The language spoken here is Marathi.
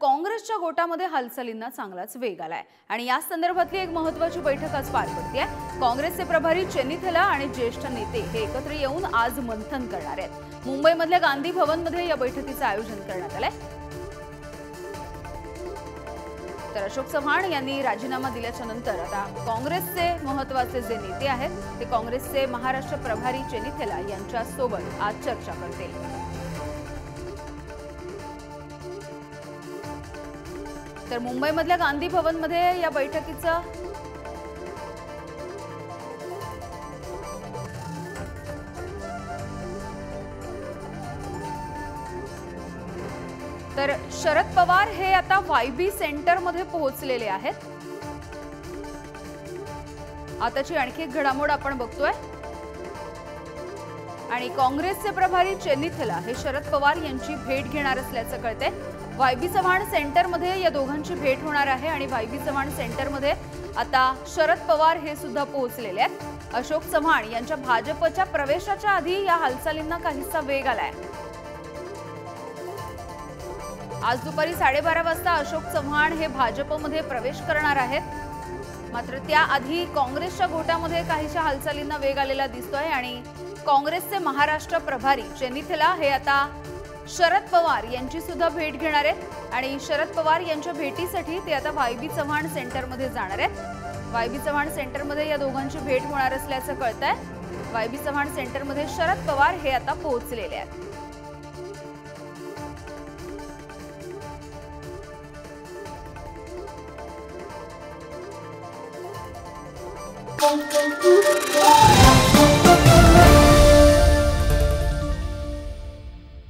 काँग्रेसच्या गोटामध्ये हालचालींना चांगलाच वेग आलाय आणि या संदर्भातली एक महत्त्वाची बैठक आज पार पडते आहे। काँग्रेसचे प्रभारी चेन्निथला आणि ज्येष्ठ नेते हे एकत्र येऊन आज मंथन करणार आहेत। मुंबईमधल्या गांधी भवनमध्ये या बैठकीचं आयोजन करण्यात आलंय। तर अशोक चव्हाण यांनी राजीनामा दिल्याच्या नंतर आता काँग्रेसचे महत्त्वाचे जे नेते आहेत ते काँग्रेसचे महाराष्ट्र प्रभारी चेन्निथला यांच्या सोबत आज चर्चा करतील। तर मुंबईमधल्या गांधी भवनमध्ये या बैठकीचं तर शरद पवार हे आता वायबी सेंटर मध्ये पोहोचलेले आहेत। आताची आणखी एक घडामोड आपण बघतोय आणि काँग्रेसचे प्रभारी चेन्निथला हे शरद पवार यांची भेट घेणार असल्याचं कळतंय। वायबी चव्हाण सेंटर मध्ये या दोघांची भेट होणार आहे आणि वायबी चव्हाण सेंटर मध्ये आता शरद पवार हे सुद्धा पोहोचलेले आहेत। अशोक चव्हाण यांच्या भाजपच्या प्रवेशाच्या आधी या हालचालींना काहीसा वेग आलाय। आज दुपारी 12:30 वाजता अशोक चव्हाण हे भाजपमध्ये प्रवेश करणार आहेत। मात्र त्याआधी काँग्रेसच्या गोटामध्ये काहीशा हालचालींना वेग आलेला दिसतोय आणि काँग्रेसचे महाराष्ट्र प्रभारी चेन्निथला हे आता शरद पवार यांची सुद्धा भेट घेणार आहेत आणि शरद पवार यांच्या भेटीसाठी ते आता वायबी चव्हाण सेंटरमध्ये जाणार आहेत। वायबी चव्हाण सेंटरमध्ये या दोघांची भेट होणार असल्याचं कळतंय। वायबी चव्हाण सेंटरमध्ये शरद पवार हे आता पोहोचलेले आहेत।